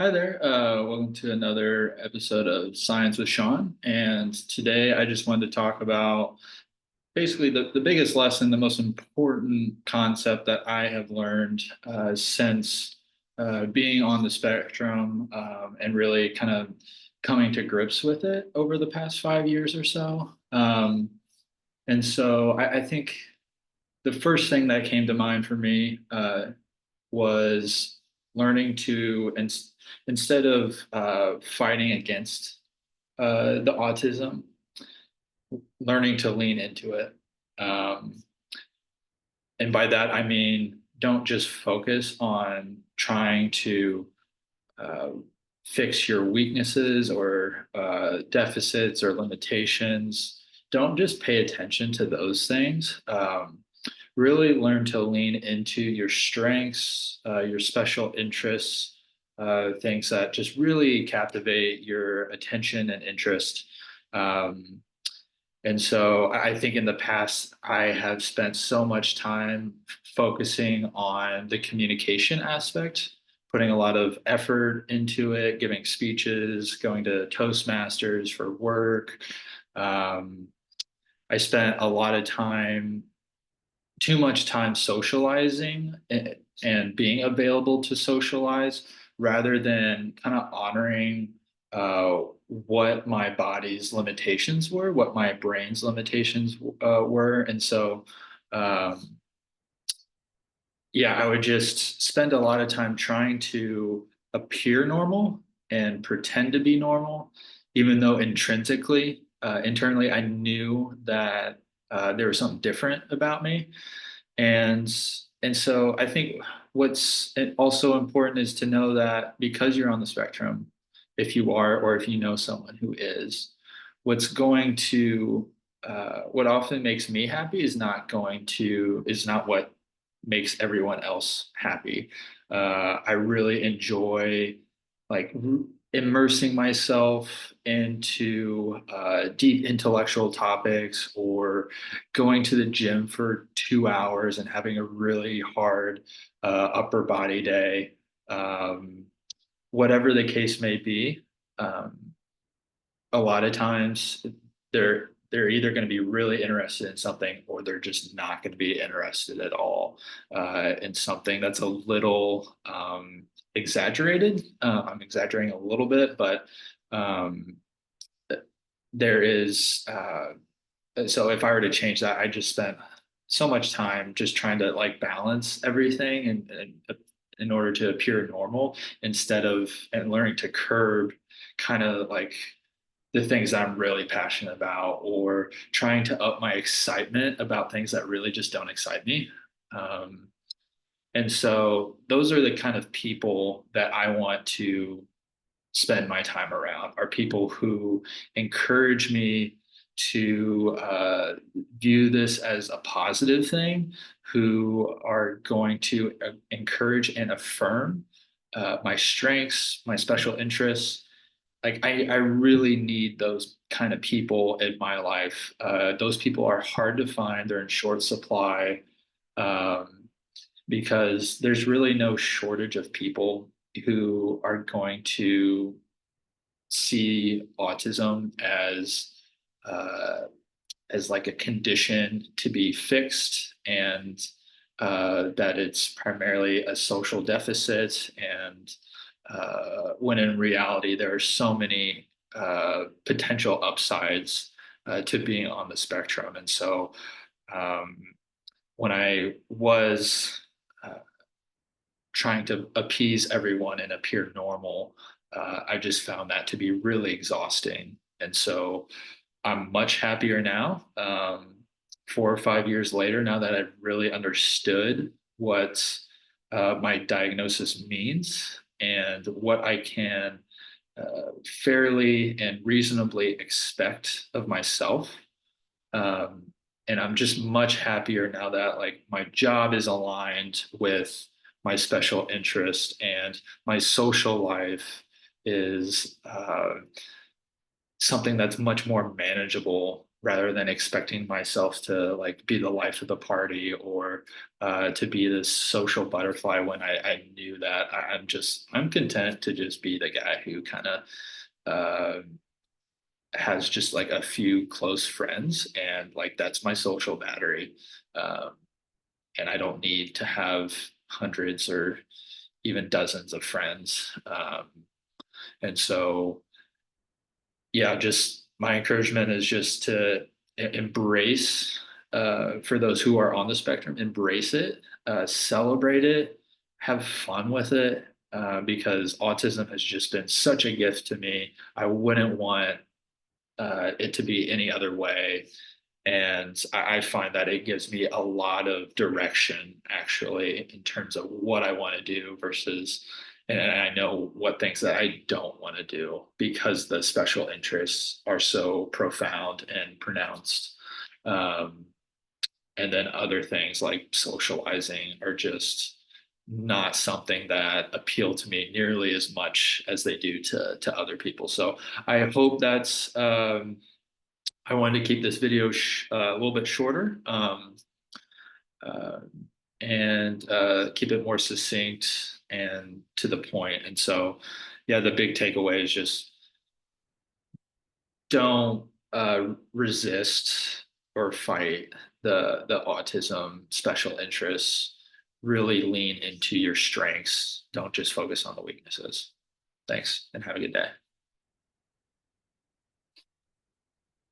Hi there. Welcome to another episode of Science with Sean. And today I just wanted to talk about basically the biggest lesson, the most important concept that I have learned since being on the spectrum and really kind of coming to grips with it over the past 5 years or so. And so I think the first thing that came to mind for me was learning to instead of fighting against the autism, learning to lean into it. Um, and by that, I mean, don't just focus on trying to uh, fix your weaknesses or deficits or limitations. Don't just pay attention to those things. Really learn to lean into your strengths, your special interests, things that just really captivate your attention and interest. Um, and so I think in the past, I have spent so much time focusing on the communication aspect, putting a lot of effort into it, giving speeches, going to Toastmasters for work. Um, I spent a lot of time, too much time socializing and being available to socialize rather than kind of honoring what my body's limitations were, what my brain's limitations were. And so, um, yeah, I would just spend a lot of time trying to appear normal and pretend to be normal, even though intrinsically, internally, I knew that there was something different about me. And and so I think what's also important is to know that because you're on the spectrum, if you are, or if you know someone who is, what's going to what often makes me happy is not what makes everyone else happy. I really enjoy like immersing myself into deep intellectual topics or going to the gym for 2 hours and having a really hard upper body day, um, whatever the case may be. Um, a lot of times they're either going to be really interested in something or they're just not going to be interested at all in something that's a little exaggerated. I'm exaggerating a little bit, but um, there is so if I were to change that, I just spent so much time just trying to like balance everything and in order to appear normal instead of and learning to curb kind of like the things that I'm really passionate about or trying to up my excitement about things that really just don't excite me. Um, and so those are the kind of people that I want to spend my time around are people who encourage me to view this as a positive thing, who are going to encourage and affirm my strengths, my special interests. Like I really need those kind of people in my life. Those people are hard to find; they're in short supply. Um, because there's really no shortage of people who are going to see autism uh, as like a condition to be fixed and that it's primarily a social deficit and when in reality there are so many potential upsides to being on the spectrum. And so um, when I was trying to appease everyone and appear normal, I just found that to be really exhausting. And so I'm much happier now, 4 or 5 years later, now that I've really understood what my diagnosis means and what I can fairly and reasonably expect of myself. Um, and I'm just much happier now that like my job is aligned with my special interest and my social life is something that's much more manageable rather than expecting myself to like be the life of the party or to be this social butterfly when I knew that I'm content to just be the guy who kind of uh, has just like a few close friends and like that's my social battery. Um, and I don't need to have hundreds or even dozens of friends. And so, yeah, just my encouragement is just to embrace, for those who are on the spectrum, embrace it, celebrate it, have fun with it, because autism has just been such a gift to me. I wouldn't want it to be any other way. And I find that it gives me a lot of direction actually in terms of what I want to do versus, and I know what things that I don't want to do because the special interests are so profound and pronounced. Um, and then other things like socializing are just not something that appeal to me nearly as much as they do to other people. So I hope that's I wanted to keep this video a little bit shorter, uh, and keep it more succinct and to the point. And so, yeah, the big takeaway is just don't resist or fight the autism special interests. Really lean into your strengths. Don't just focus on the weaknesses. Thanks, and have a good day.